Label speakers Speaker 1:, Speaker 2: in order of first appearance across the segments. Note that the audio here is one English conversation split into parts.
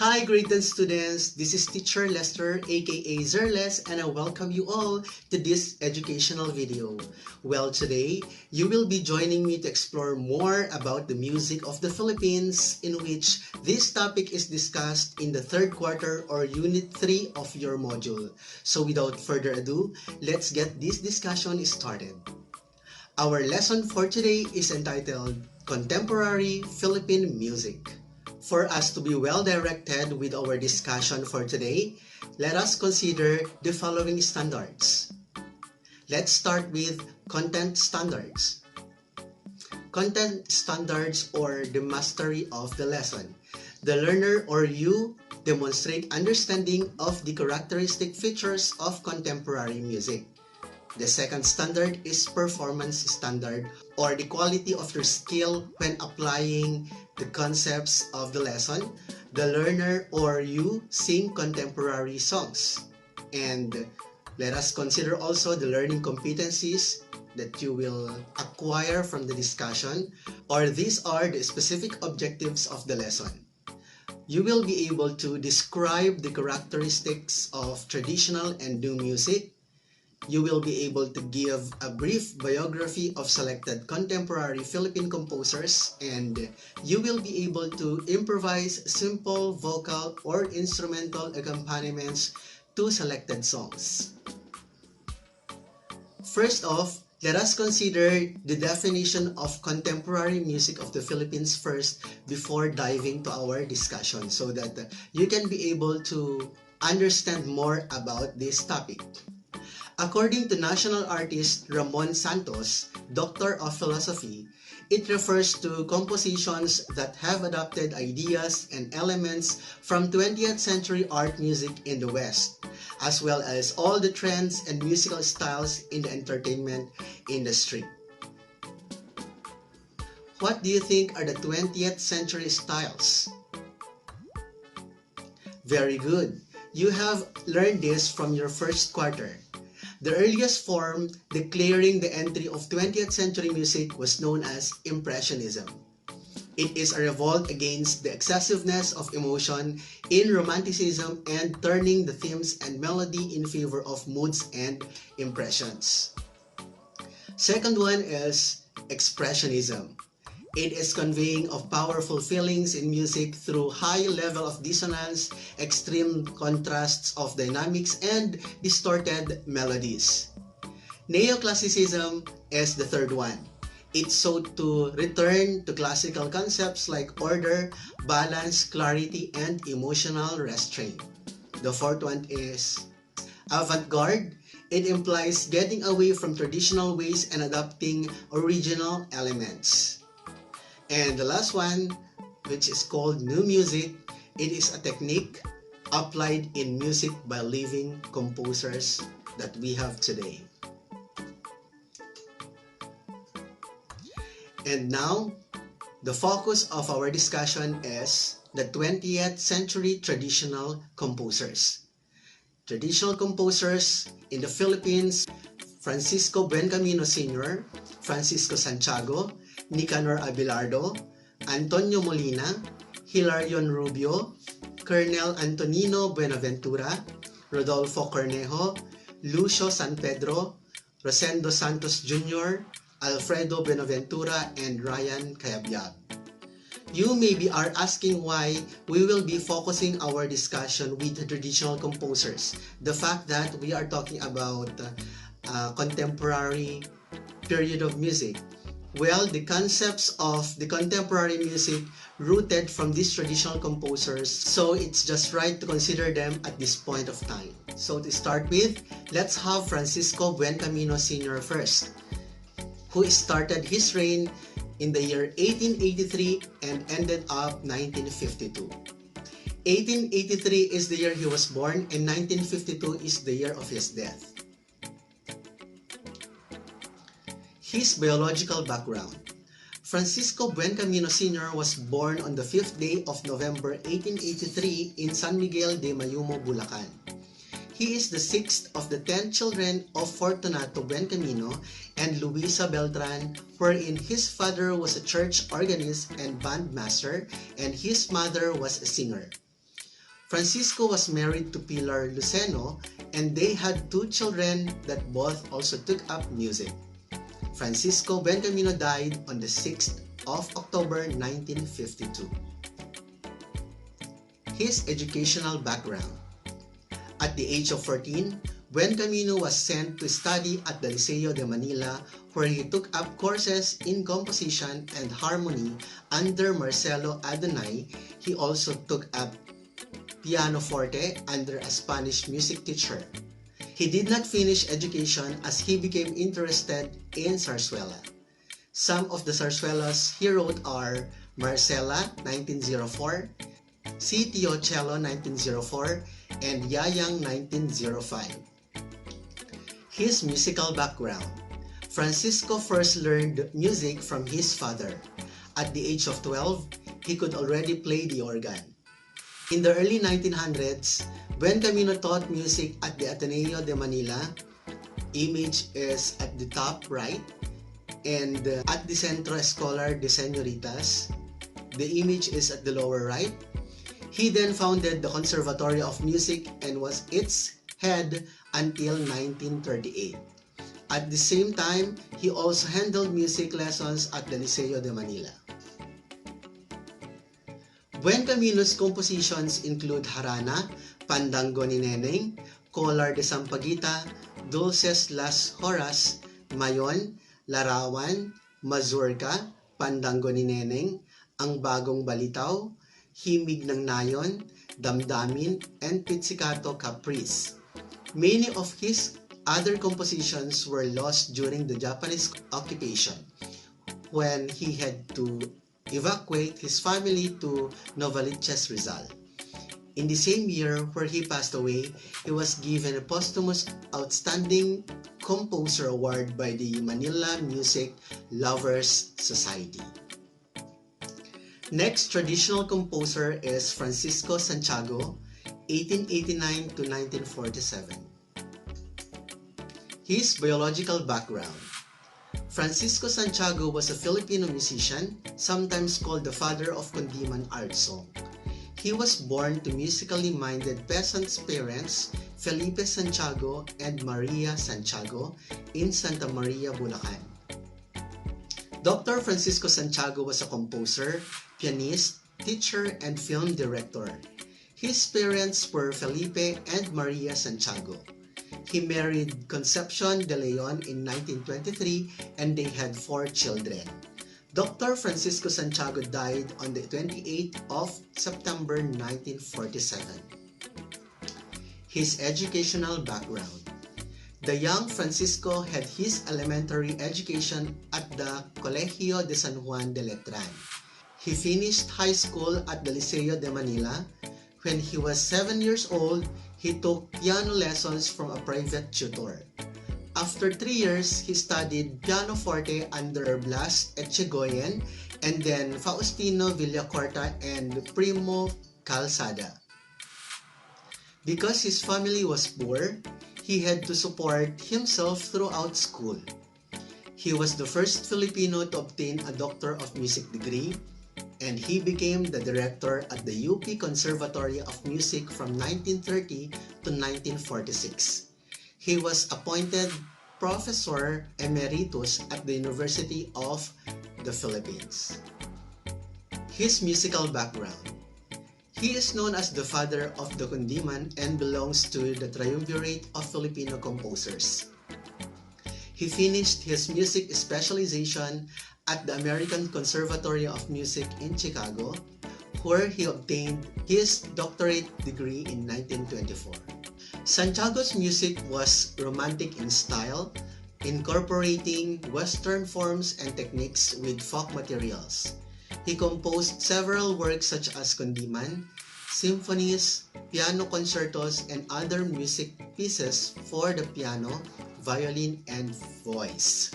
Speaker 1: Hi grade 10 students, this is teacher Lester aka Zer Les and I welcome you all to this educational video. Well, today you will be joining me to explore more about the music of the Philippines, in which this topic is discussed in the third quarter or unit 3 of your module. So without further ado, let's get this discussion started. Our lesson for today is entitled Contemporary Philippine Music. For us to be well directed with our discussion for today, let us consider the following standards. Let's start with content standards. Content standards, or the mastery of the lesson. The learner or you demonstrate understanding of the characteristic features of contemporary music. The second standard is performance standard, or the quality of your skill when applying the concepts of the lesson. The learner or you sing contemporary songs. And let us consider also the learning competencies that you will acquire from the discussion, or these are the specific objectives of the lesson. You will be able to describe the characteristics of traditional and new music. You will be able to give a brief biography of selected contemporary Philippine composers, and you will be able to improvise simple vocal or instrumental accompaniments to selected songs. First off, let us consider the definition of contemporary music of the Philippines first before diving to our discussion, so that you can be able to understand more about this topic. According to national artist Ramon Santos, Doctor of Philosophy, it refers to compositions that have adopted ideas and elements from 20th century art music in the West, as well as all the trends and musical styles in the entertainment industry. What do you think are the 20th century styles? Very good. You have learned this from your first quarter. The earliest form declaring the entry of 20th century music was known as Impressionism. It is a revolt against the excessiveness of emotion in Romanticism and turning the themes and melody in favor of moods and impressions. Second one is Expressionism. It is conveying of powerful feelings in music through high level of dissonance, extreme contrasts of dynamics, and distorted melodies. Neoclassicism is the third one. It sought to return to classical concepts like order, balance, clarity, and emotional restraint. The fourth one is avant-garde. It implies getting away from traditional ways and adopting original elements. And the last one, which is called new music, it is a technique applied in music by living composers that we have today. And now, the focus of our discussion is the 20th century traditional composers. Traditional composers in the Philippines: Francisco Buenaventura Sr., Francisco Santiago, Neron Abelardo, Antonio Molina, Hilarion Rubio, Colonel Antonino Buenaventura, Rodolfo Cornejo, Lucio San Pedro, Rosando Santos Jr, Alfredo Binaventura, and Ryan Cayabyab. You may be asking why we will be focusing our discussion with the traditional composers. The fact that we are talking about contemporary period of music. Well, the concepts of the contemporary music rooted from these traditional composers, so it's just right to consider them at this point of time. So to start with, let's have Francisco Buenaventura Sr. first, who started his reign in the year 1883 and ended up 1952. 1883 is the year he was born, and 1952 is the year of his death. His biological background. Francisco Buenaventura Sr. was born on the 5th day of November 1883 in San Miguel de Mayumo, Bulacan. He is the 6th of the 10 children of Fortunato Buenaventura and Luisa Beltran, wherein his father was a church organist and bandmaster and his mother was a singer. Francisco was married to Pilar Luceno and they had 2 children that both also took up music. Francisco Buenaventura died on the 6th of October 1952. His educational background. At the age of 14, Buenaventura was sent to study at the Liceo de Manila where he took up courses in composition and harmony under Marcelo Adonai. He also took up pianoforte under a Spanish music teacher. He did not finish education as he became interested in zarzuela. Some of the zarzuelas he wrote are Marcela 1904, Si Tio Cello 1904, and Yayang 1905. His musical background. Francisco first learned music from his father. At the age of 12, he could already play the organ. In the early 1900s, Buenaventura taught music at the Ateneo de Manila. Image is at the top right. And at the Centro Escolar de Señoritas, the image is at the lower right. He then founded the Conservatory of Music and was its head until 1938. At the same time, he also handled music lessons at the Liceo de Manila. Buenaventura's compositions include Harana, Pandango ni Neneng, Colar de Sampaguita, Dulces las Horas, Mayon, Larawan, Mazurka, Pandango ni Neneng, Ang Bagong Balitaw, Himig ng Nayon, Damdamin, and Pizzicato Caprice. Many of his other compositions were lost during the Japanese occupation when he had to evacuate his family to Novaliches, Rizal. In the same year where he passed away, he was given a posthumous Outstanding Composer Award by the Manila Music Lovers Society. Next traditional composer is Francisco Santiago, 1889 to 1947. His biological background. Francisco Santiago was a Filipino musician, sometimes called the father of Kundiman art song. He was born to musically minded peasants' parents, Felipe Santiago and Maria Santiago, in Santa Maria, Bulacan. Dr. Francisco Santiago was a composer, pianist, teacher, and film director. His parents were Felipe and Maria Santiago. He married Concepcion de Leon in 1923 and they had 4 children. Dr. Francisco Santiago died on the 28th of September 1947. His educational background. The young Francisco had his elementary education at the Colegio de San Juan de Letran. He finished high school at the Liceo de Manila. When he was 7 years old, he took piano lessons from a private tutor. After 3 years, he studied pianoforte under Blas Etchegoyen and then Faustino Villacorta and Primo Calzada. Because his family was poor, he had to support himself throughout school. He was the first Filipino to obtain a Doctor of Music degree, and he became the director at the UP Conservatory of Music from 1930 to 1946. He was appointed Professor Emeritus at the University of the Philippines. His musical background. He is known as the father of the Kundiman and belongs to the triumvirate of Filipino composers. He finished his music specialization at the American Conservatory of Music in Chicago, where he obtained his doctorate degree in 1924. Santiago's music was romantic in style, incorporating Western forms and techniques with folk materials. He composed several works such as kundiman, symphonies, piano concertos, and other music pieces for the piano, violin, and voice.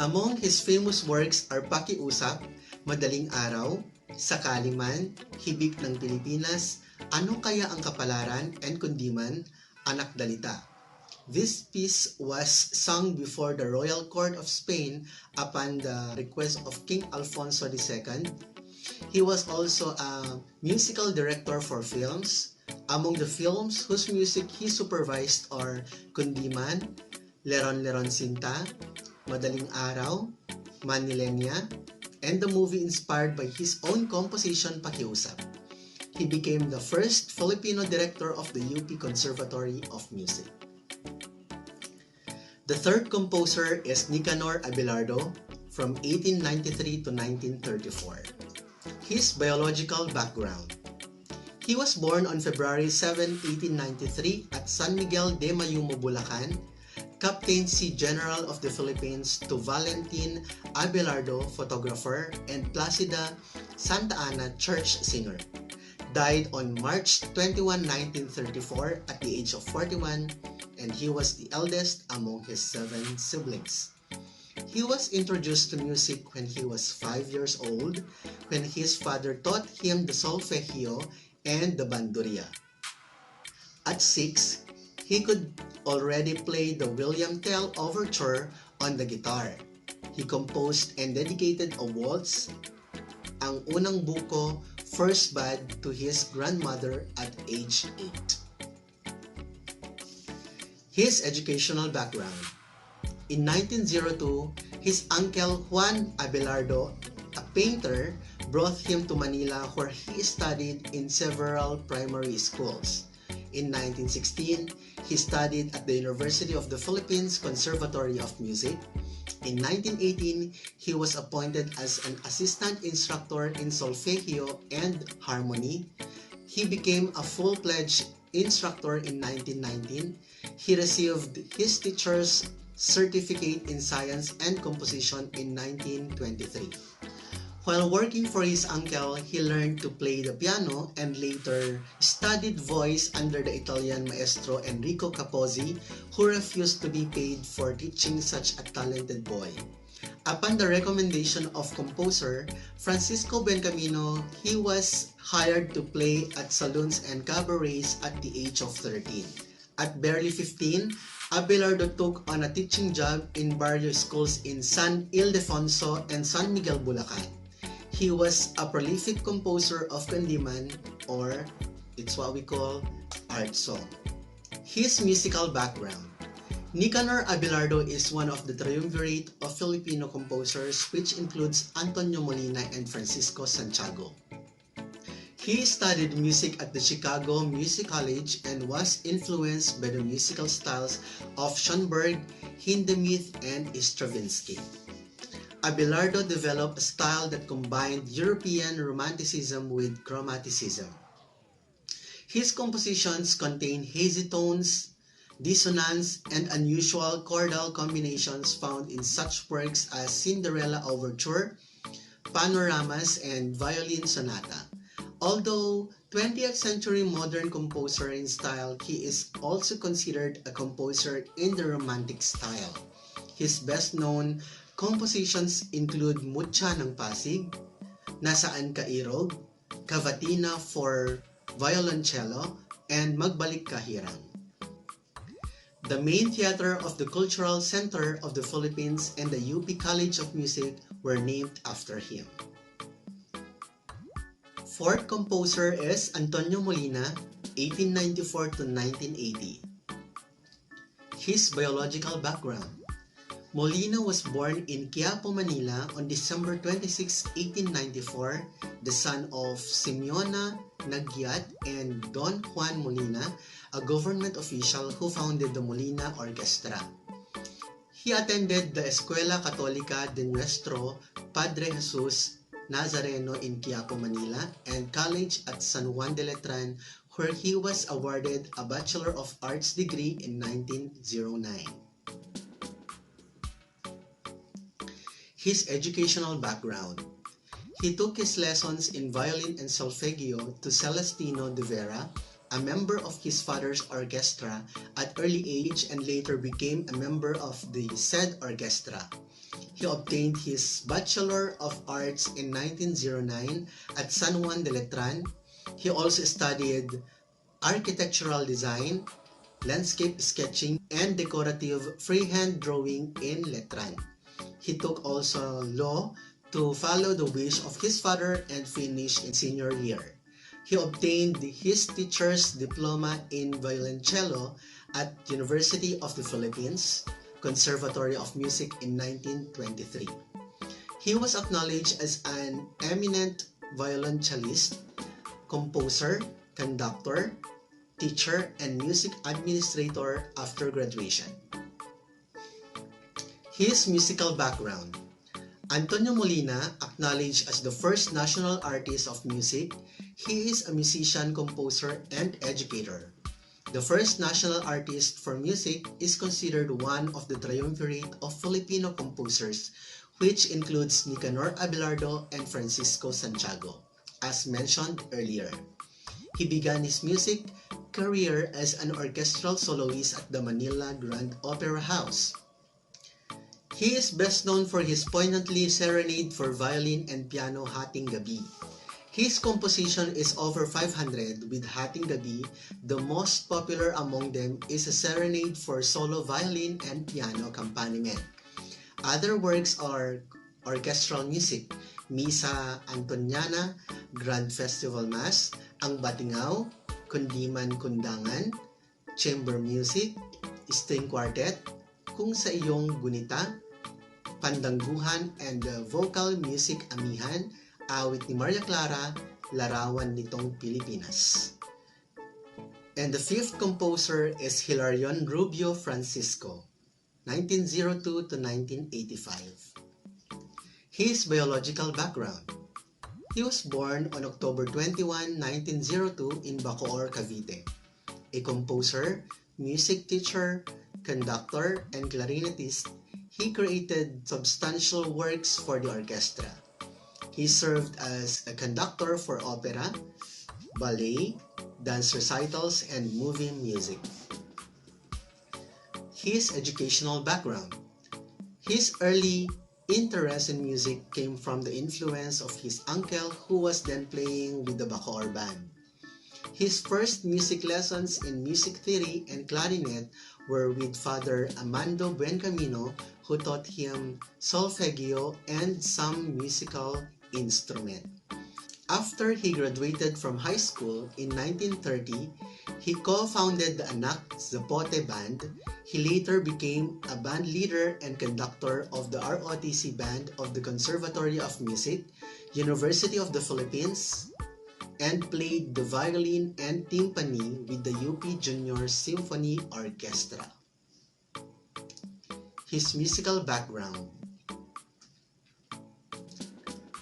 Speaker 1: Among his famous works are Pakiusap, Madaling Araw, Sakali Man, Hibik ng Pilipinas, Ano Kaya ang Kapalaran, and Kundiman, Anak Dalita. This piece was sung before the Royal Court of Spain upon the request of King Alfonso II. He was also a musical director for films. Among the films whose music he supervised are Kundiman, Leron Leron Sinta, Madaling Araw, Manilenya, and the movie inspired by his own composition Pakiusap. He became the first Filipino director of the UP Conservatory of Music. The third composer is Neron Abelardo from 1893 to 1934. His biological background. He was born on February 7, 1893 at San Miguel de Mayumo, Bulacan, Captaincy General of the Philippines to Valentin Abelardo, photographer, and Placida Santa Ana, church singer. Died on March 21, 1934 at the age of 41, and he was the eldest among his 7 siblings. He was introduced to music when he was 5 years old, when his father taught him the solfeggio and the bandurria. At 6, he could already play the William Tell Overture on the guitar. He composed and dedicated a waltz, ang unang buko, first bad, to his grandmother at age 8. His educational background. In 1902, his uncle Juan Abelardo, a painter, brought him to Manila where he studied in several primary schools. In 1916, he studied at the University of the Philippines Conservatory of Music. In 1918, he was appointed as an assistant instructor in solfeggio and harmony. He became a full-fledged instructor in 1919. He received his teacher's certificate in science and composition in 1923. While working for his uncle, he learned to play the piano and later studied voice under the Italian maestro Enrico Capozzi, who refused to be paid for teaching such a talented boy. Upon the recommendation of composer Francisco Bencamino, he was hired to play at saloons and cabarets at the age of 13. At barely 15, Abelardo took on a teaching job in various schools in San Ildefonso and San Miguel, Bulacan. He was a prolific composer of Kundiman, or it's what we call art song. His musical background. Neron Abelardo is one of the triumvirate of Filipino composers, which includes Antonio Molina and Francisco Santiago. He studied music at the Chicago Music College and was influenced by the musical styles of Schoenberg, Hindemith, and Stravinsky. Abelardo developed a style that combined European Romanticism with Chromaticism. His compositions contain hazy tones, dissonance, and unusual chordal combinations found in such works as Cinderella Overture, Panoramas, and Violin Sonata. Although 20th century modern composer in style, he is also considered a composer in the Romantic style. His best-known compositions include Mutya ng Pasig, Nasaan Ka Irog, Cavatina for violoncello, and Magbalik Ka Hirang. The main theater of the Cultural Center of the Philippines and the UP College of Music were named after him. Fourth composer is Antonio Molina, 1894 to 1980. His biological background. Molina was born in Quiapo, Manila on December 26, 1894, the son of Simeona Nagyat and Don Juan Molina, a government official who founded the Molina Orchestra. He attended the Escuela Católica de Nuestro Padre Jesus Nazareno in Quiapo, Manila, and college at San Juan de Letran, where he was awarded a Bachelor of Arts degree in 1909. His educational background. He took his lessons in violin and solfeggio to Celestino de Vera, a member of his father's orchestra at early age, and later became a member of the said orchestra. He obtained his Bachelor of Arts in 1909 at San Juan de Letran. He also studied architectural design, landscape sketching, and decorative freehand drawing in Letran. He took also law, to follow the wish of his father and finish in senior year. He obtained his teacher's diploma in violoncello at University of the Philippines, Conservatory of Music in 1923. He was acknowledged as an eminent violoncellist, composer, conductor, teacher, and music administrator after graduation. His musical background. Antonio Molina, acknowledged as the first national artist of music, he is a musician, composer, and educator. The first national artist for music is considered one of the triumvirate of Filipino composers, which includes Neron Abelardo and Francisco Santiago, as mentioned earlier. He began his music career as an orchestral soloist at the Manila Grand Opera House. He is best known for his poignantly serenade for violin and piano Hating Gabi. His composition is over 500, with Hating Gabi, the most popular among them is a serenade for solo violin and piano accompaniment. Other works are orchestral music, Misa Antoniana, Grand Festival Mass, Ang Batingaw, Kundiman Kundangan, Chamber Music, String Quartet, Kung sa iyong gunita, Pandangguhan, and vocal music Amihan, awit ni Maria Clara, Larawan nitong Pilipinas. And the fifth composer is Hilarion Rubio Francisco, 1902 to 1985. His biological background. He was born on October 21, 1902 in Bacoor, Cavite. A composer, music teacher, conductor, and clarinetist, he created substantial works for the orchestra. He served as a conductor for opera, ballet, dance recitals, and movie music. His educational background. His early interest in music came from the influence of his uncle, who was then playing with the Bacoor band. His first music lessons in music theory and clarinet were with Father Armando Buencamino, who taught him solfeggio and some musical instrument. After he graduated from high school in 1930, he co-founded the Anak Zapote Band. He later became a band leader and conductor of the ROTC Band of the Conservatory of Music, University of the Philippines, and played the violin and timpani with the UP Junior Symphony Orchestra. His musical background.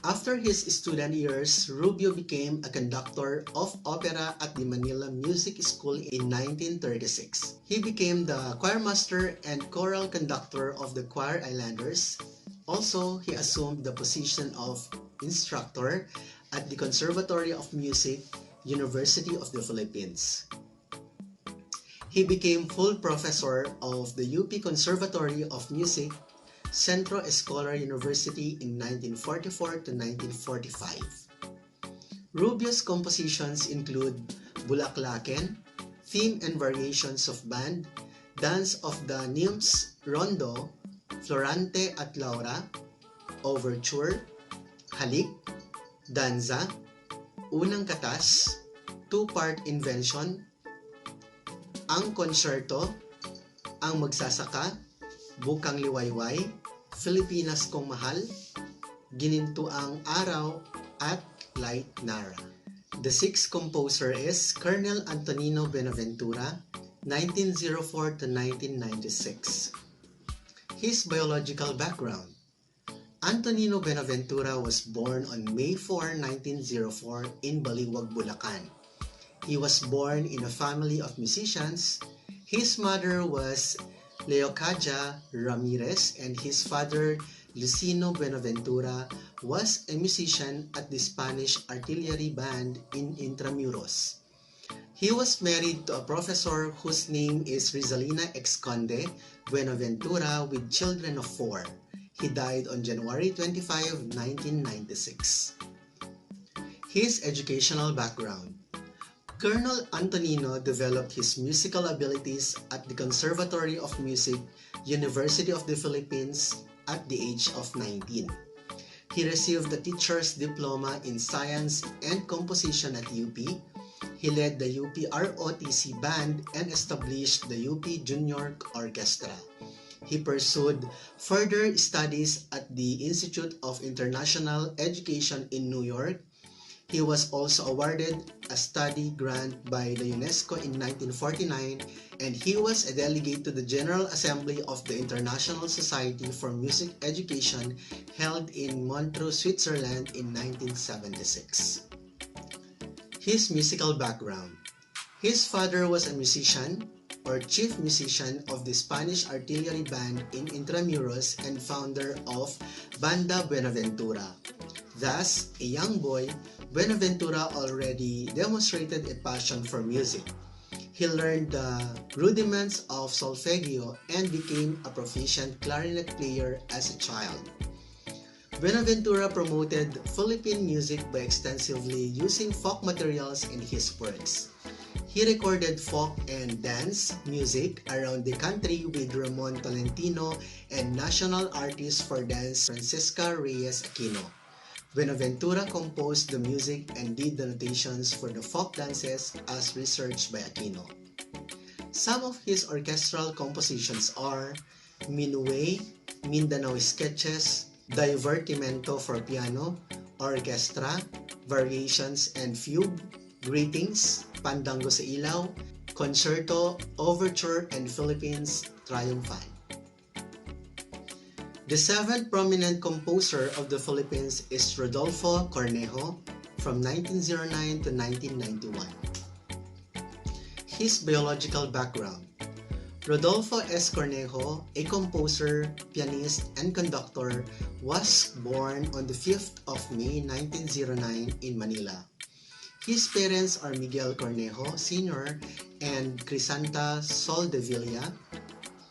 Speaker 1: After his student years, Rubio became a conductor of opera at the Manila Music School in 1936. He became the choirmaster and choral conductor of the Choir Islanders. Also, he assumed the position of instructor at the Conservatory of Music, University of the Philippines. He became full professor of the UP Conservatory of Music, Centro Escolar University in 1944 to 1945. Rubio's compositions include Bulaklaken, Theme and Variations of Band, Dance of the Nymphs, Rondo, Florante at Laura, Overture, Halik, Danza, Unang Katas, Two-Part Invention, Ang Konsyerto, Ang Magsasaka, Bukang Liwayway, Filipinas Kong Mahal, Ginintuang Araw, at Light Nara. The sixth composer is Colonel Antonino Buenaventura, 1904 to 1996. His biological background. Antonino Buenaventura was born on May 4, 1904 in Baliwag, Bulacan. He was born in a family of musicians. His mother was Leocadia Ramirez and his father, Lucino Buenaventura, was a musician at the Spanish Artillery Band in Intramuros. He was married to a professor whose name is Rizalina Ex-Conde Buenaventura with children of 4. He died on January 25, 1996. His educational background. Colonel Antonino developed his musical abilities at the Conservatory of Music, University of the Philippines at the age of 19. He received the Teacher's Diploma in Science and Composition at UP. He led the UP ROTC Band and established the UP Junior Orchestra. He pursued further studies at the Institute of International Education in New York. He was also awarded a study grant by the UNESCO in 1949, and he was a delegate to the General Assembly of the International Society for Music Education held in Montreux, Switzerland in 1976. His musical background. His father was a musician or chief musician of the Spanish artillery band in Intramuros and founder of Banda Buenaventura. Thus, a young boy, Buenaventura already demonstrated a passion for music. He learned the rudiments of solfeggio and became a proficient clarinet player as a child. Buenaventura promoted Philippine music by extensively using folk materials in his works. He recorded folk and dance music around the country with Ramon Tolentino and national artist for dance Francisca Reyes Aquino. Buenaventura composed the music and did the notations for the folk dances as researched by Aquino. Some of his orchestral compositions are Minuet, Mindanao Sketches, Divertimento for Piano, Orchestra, Variations and Fugue, Greetings, Pandango sa Ilaw, Concerto, Overture, and Philippines Triumphant. The seventh prominent composer of the Philippines is Rodolfo Cornejo from 1909 to 1991. His biological background. Rodolfo S. Cornejo, a composer, pianist, and conductor, was born on the 5th of May 1909 in Manila. His parents are Miguel Cornejo Sr. and Crisanta Soldevilla.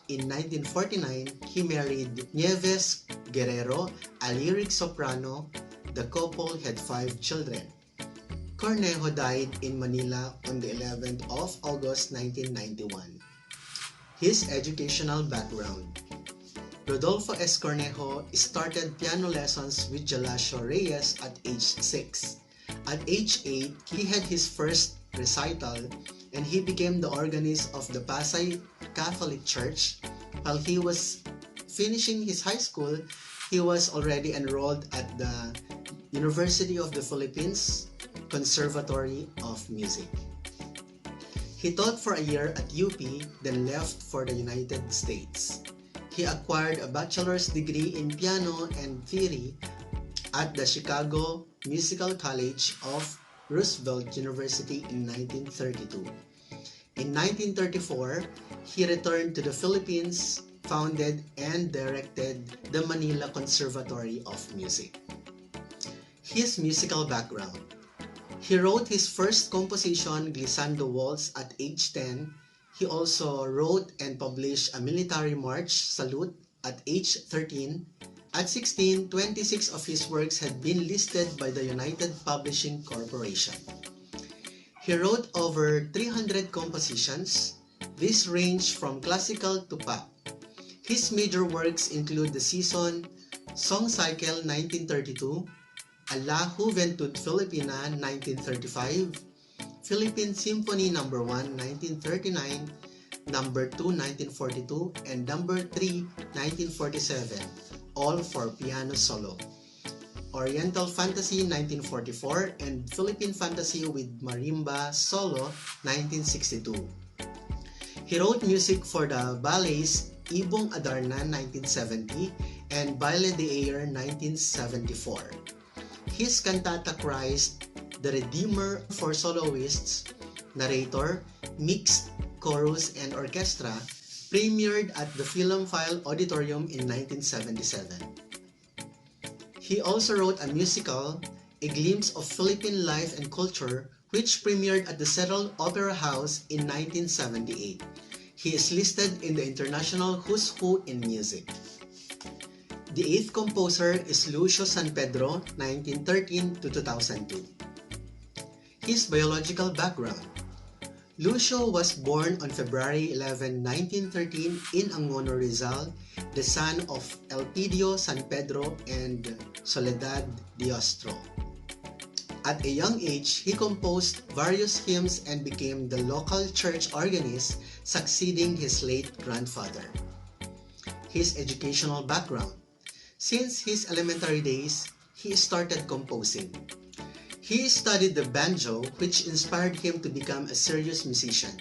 Speaker 1: In 1949, he married Nieves Guerrero, a lyric soprano. The couple had 5 children. Cornejo died in Manila on the 11th of August 1991. His educational background. Rodolfo S. Cornejo started piano lessons with Gelasio Reyes at age 6. At age 8, he had his first recital and he became the organist of the Pasay Catholic Church. While he was finishing his high school, he was already enrolled at the University of the Philippines Conservatory of Music. He taught for a year at UP, then left for the United States. He acquired a bachelor's degree in piano and theory at the Chicago Musical College of Roosevelt University in 1932. In 1934, he returned to the Philippines, founded and directed the Manila Conservatory of Music. His musical background. He wrote his first composition, Glissando Waltz, at age 10. He also wrote and published a military march, Salute, at age 13. At 16, 26 of his works had been listed by the United Publishing Corporation. He wrote over 300 compositions. These range from classical to pop. His major works include The Season, Song Cycle 1932, A La Juventud Filipina 1935, Philippine Symphony No. 1 1939, No. 2 1942, and No. 3 1947, all for piano solo. Oriental Fantasy 1944 and Philippine Fantasy with Marimba Solo 1962. He wrote music for the ballets Ibong Adarna 1970 and Baile de Air 1974. His cantata Christ, the Redeemer for soloists, narrator, mixed, chorus, and orchestra, premiered at the Philophile Auditorium in 1977. He also wrote a musical, A Glimpse of Philippine Life and Culture, which premiered at the Central Opera House in 1978. He is listed in the International Who's Who in Music. The eighth composer is Lucio San Pedro, 1913 to 2002. His biological background. Lucio was born on February 11, 1913 in Angono, Rizal, the son of Elpidio San Pedro and Soledad Diostro. At a young age, he composed various hymns and became the local church organist, succeeding his late grandfather. His educational background. Since his elementary days, he started composing. He studied the banjo, which inspired him to become a serious musician.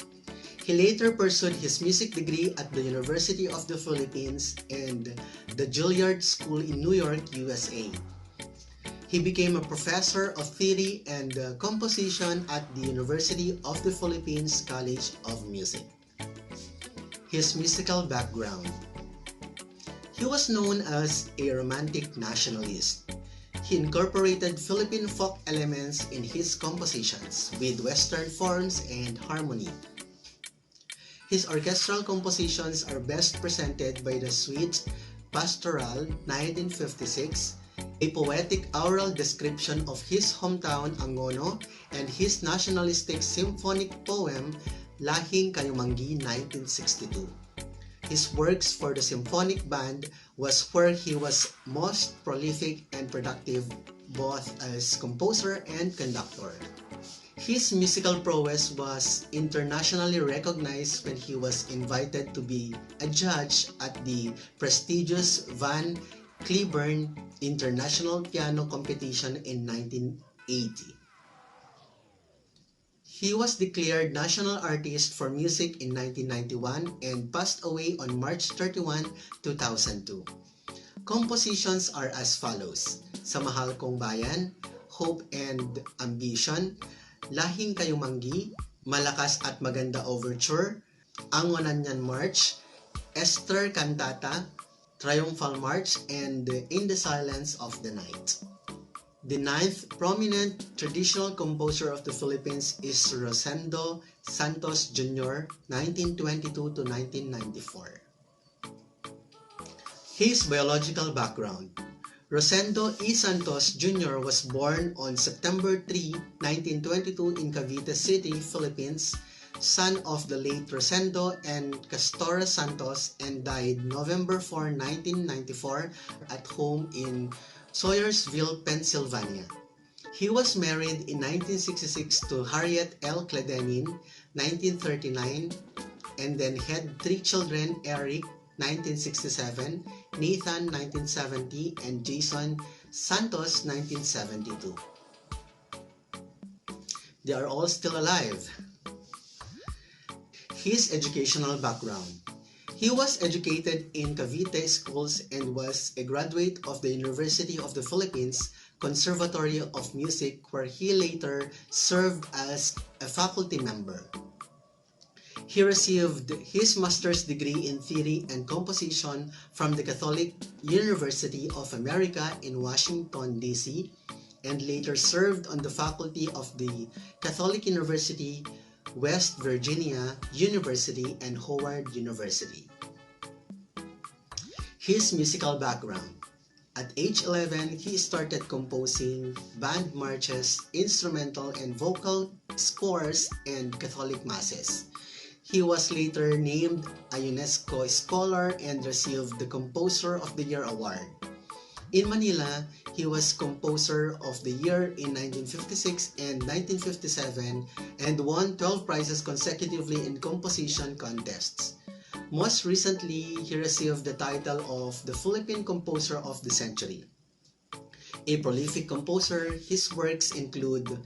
Speaker 1: He later pursued his music degree at the University of the Philippines and the Juilliard School in New York, USA. He became a professor of theory and composition at the University of the Philippines College of Music. His musical background. He was known as a romantic nationalist. He incorporated Philippine folk elements in his compositions with Western forms and harmony. His orchestral compositions are best presented by the suite Pastoral 1956, a poetic oral description of his hometown Angono, and his nationalistic symphonic poem Lahing Kayumanggi 1962. His works for the symphonic band was where he was most prolific and productive both as composer and conductor. His musical prowess was internationally recognized when he was invited to be a judge at the prestigious Van Cliburn International Piano Competition in 1980. He was declared National Artist for Music in 1991 and passed away on March 31, 2002. Compositions are as follows: Sa Mahal Kong Bayan, Hope and Ambition, Lahing Kayumanggi, Malakas at Maganda Overture, Angonanyan March, Esther Cantata, Triumphal March, and In the Silence of the Night. The ninth prominent traditional composer of the Philippines is Rosando Santos Jr., 1922 to 1994. His biological background. Rosendo E. Santos Jr. was born on September 3, 1922 in Cavite City, Philippines, son of the late Rosendo and Castora Santos, and died November 4, 1994 at home in Sayersville, Pennsylvania. He was married in 1966 to Harriet L. Cledenin, 1939, and then had three children: Eric, 1967, Nathan, 1970, and Jason Santos, 1972. They are all still alive. His educational background. He was educated in Cavite schools and was a graduate of the University of the Philippines Conservatory of Music, where he later served as a faculty member. He received his master's degree in theory and composition from the Catholic University of America in Washington, D.C., and later served on the faculty of the Catholic University, West Virginia University, and Howard University. His musical background. At age 11, he started composing band marches, instrumental and vocal scores, and Catholic masses. He was later named a UNESCO Scholar and received the Composer of the Year award. In Manila, he was Composer of the Year in 1956 and 1957 and won 12 prizes consecutively in composition contests. Most recently, he received the title of the Philippine Composer of the Century. A prolific composer, his works include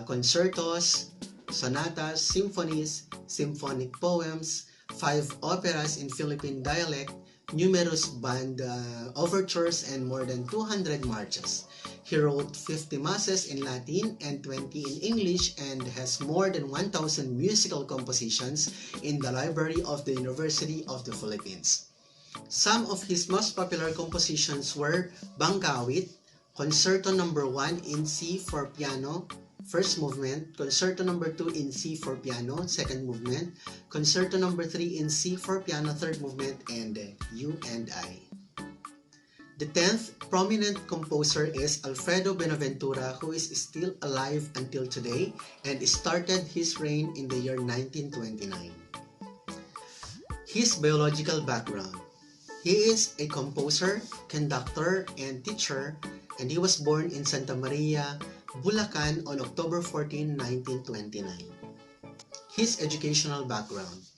Speaker 1: concertos, sonatas, symphonies, symphonic poems, 5 operas in Philippine dialect, numerous band overtures, and more than 200 marches. He wrote 50 masses in Latin and 20 in English and has more than 1,000 musical compositions in the library of the University of the Philippines. Some of his most popular compositions were Bangkawit, Concerto No. 1 in C for piano, first movement, Concerto No. 2 in C for piano, second movement, Concerto No. 3 in C for piano, third movement, and You and I. The 10th prominent composer is Alfredo Binaventura, who is still alive until today and started his reign in the year 1929. His biological background. He is a composer, conductor, and teacher, and he was born in Santa Maria, Bulacan on October 14, 1929. His educational background.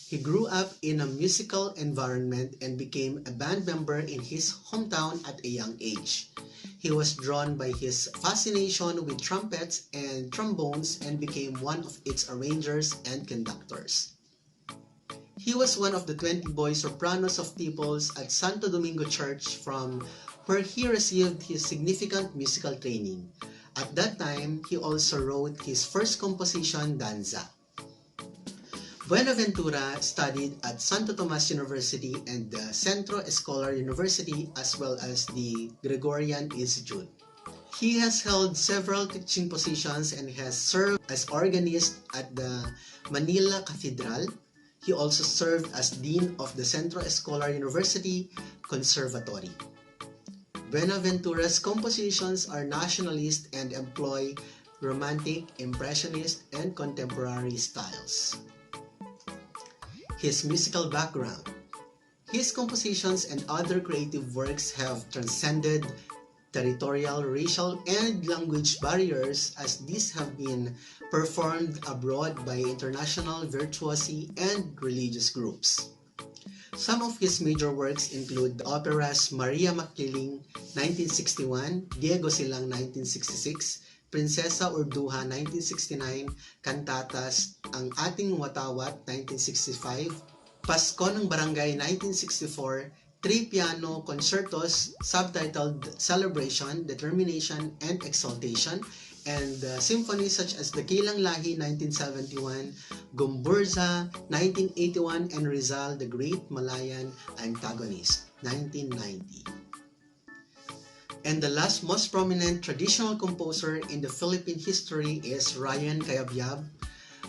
Speaker 1: He grew up in a musical environment and became a band member in his hometown at a young age. He was drawn by his fascination with trumpets and trombones and became one of its arrangers and conductors. He was one of the 20 boy sopranos of Peoples at Santo Domingo Church, from where he received his significant musical training. At that time, he also wrote his first composition, Danza. Buenaventura studied at Santo Tomas University and the Centro Escolar University, as well as the Gregorian Institute. He has held several teaching positions and has served as organist at the Manila Cathedral. He also served as Dean of the Centro Escolar University Conservatory. Buenaventura's compositions are nationalist and employ Romantic, Impressionist, and contemporary styles. His musical background. His compositions and other creative works have transcended territorial, racial, and language barriers, as these have been performed abroad by international virtuosi and religious groups. Some of his major works include the operas Maria Makiling, 1961, Diego Silang, 1966, Prinsesa Urduha, 1969, kantatas Ang Ating Watawat, 1965, Pasko ng Barangay, 1964, three piano concertos subtitled Celebration, Determination, and Exaltation, and symphonies such as Dakilang Lahi, 1971, Gumburza, 1981, and Rizal, the Great Malayan Antagonist, 1990. And the last most prominent traditional composer in the Philippine history is Ryan Cayabyab,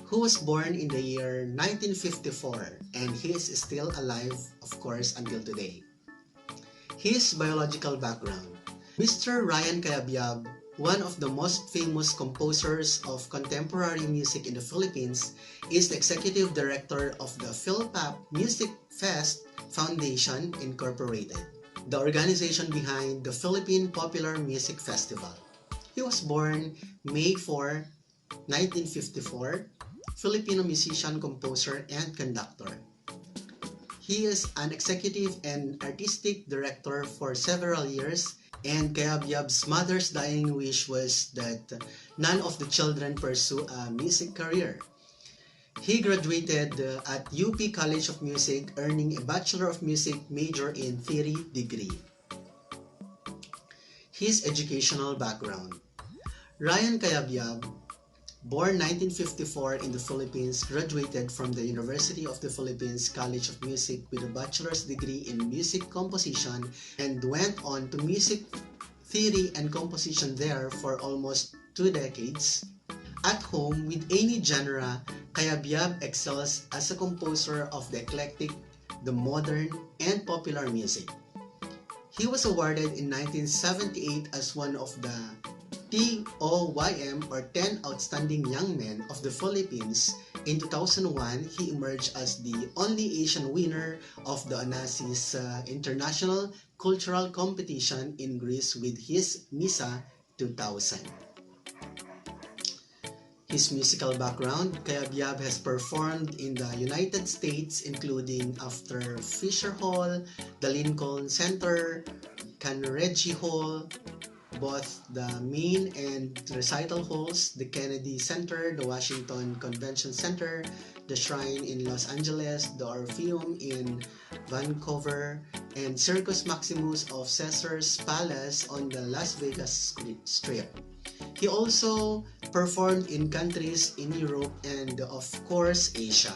Speaker 1: who was born in the year 1954, and he is still alive, of course, until today. His biological background. Mr. Ryan Cayabyab, one of the most famous composers of contemporary music in the Philippines, is the executive director of the Philpap Music Fest Foundation Incorporated, the organization behind the Philippine Popular Music Festival. He was born May 4, 1954, Filipino musician, composer, and conductor. He is an executive and artistic director for several years, and Cayabyab's mother's dying wish was that none of the children pursue a music career. He graduated at UP College of Music, earning a Bachelor of Music major in Theory degree. His educational background. Ryan Cayabyab, born 1954 in the Philippines, graduated from the University of the Philippines College of Music with a bachelor's degree in music composition and went on to music theory and composition there for almost 2 decades. At home, with any genre, Cayabyab excels as a composer of the eclectic, the modern, and popular music. He was awarded in 1978 as one of the TOYM, or 10 Outstanding Young Men of the Philippines. In 2001, he emerged as the only Asian winner of the Onassis International Cultural Competition in Greece with his Misa 2000. His musical background. Cayabyab has performed in the United States, including after Fisher Hall, the Lincoln Center, Carnegie Hall, both the main and recital halls, the Kennedy Center, the Washington Convention Center, the Shrine in Los Angeles, the Orpheum in Vancouver, and Circus Maximus of Caesar's Palace on the Las Vegas Strip. He also performed in countries in Europe and, of course, Asia.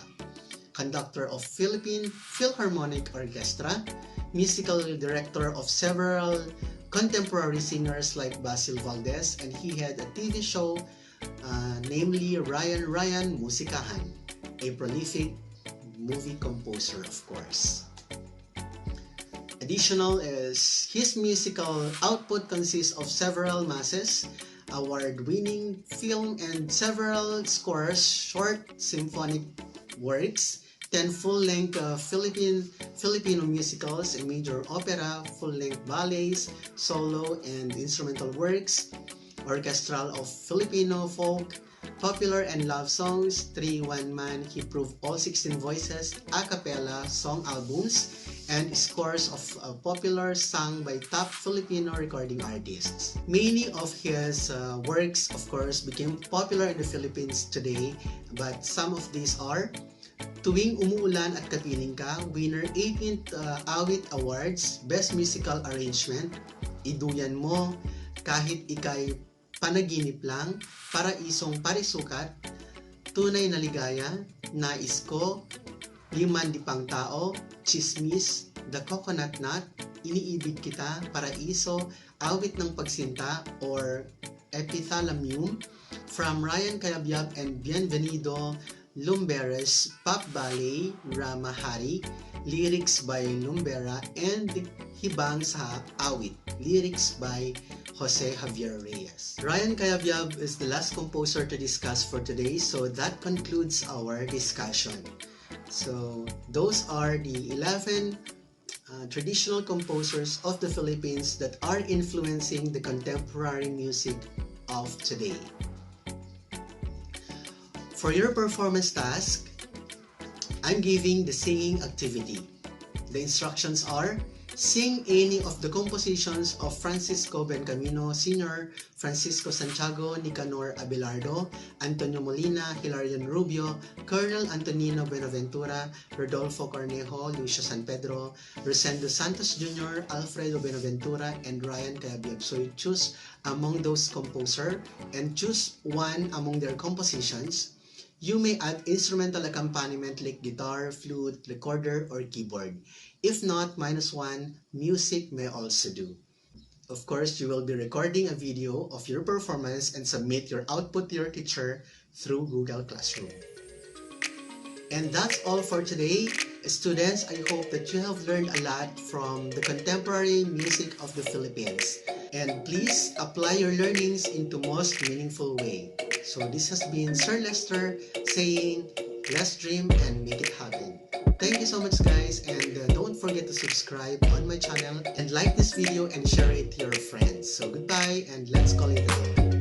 Speaker 1: Conductor of Philippine Philharmonic Orchestra, musical director of several contemporary singers like Basil Valdez, and he had a TV show, namely Ryan Musikahan, a prolific movie composer, of course. Additional is his musical output consists of several masses, award-winning film and several scores, short symphonic works, 10 full-length Filipino musicals, a major opera, full-length ballets, solo and instrumental works, orchestral of Filipino folk, popular and love songs, 3 one-man, he proved all 16 voices, a cappella song albums, and scores of popular sung by top Filipino recording artists. Many of his works, of course, became popular in the Philippines today, but some of these are Tuwing Umuulan at Kapiling Ka, winner 18th Awit Awards, Best Musical Arrangement, Iduyan Mo, Kahit Ika'y Panaginip Lang, Paraisong Parisukat, Tunay na Ligaya, Nais Ko, Liman di Pang Tao, Chismis, The Coconut Nut, Iniibig Kita, Paraiso, Awit ng Pagsinta, or Epithalamium, from Ryan Cayabyab and Bienvenido Lumberes, Pop Ballet, Rama Hari, lyrics by Lumbera, and Hibang sa Awit, lyrics by Jose Javier Reyes. Ryan Cayabyab is the last composer to discuss for today, so that concludes our discussion. So those are the 11 traditional composers of the Philippines that are influencing the contemporary music of today. For your performance task, I'm giving the singing activity. The instructions are: sing any of the compositions of Francisco Bencamino Sr., Francisco Santiago, Neron Abelardo, Antonio Molina, Hilarion Rubio, Colonel Antonino Buenaventura, Rodolfo Cornejo, Lucio San Pedro, Rosando Santos Jr., Alfredo Binaventura, and Ryan Cayabyab. So you choose among those composers and choose one among their compositions. You may add instrumental accompaniment like guitar, flute, recorder, or keyboard. If not, -1, music may also do. Of course, you will be recording a video of your performance and submit your output to your teacher through Google Classroom. And that's all for today. Students, I hope that you have learned a lot from the contemporary music of the Philippines. And please apply your learnings into most meaningful way. So this has been Sir Lester saying, let's dream and make it happen. Thank you so much guys, and don't forget to subscribe on my channel and like this video and share it to your friends. So goodbye and let's call it a day.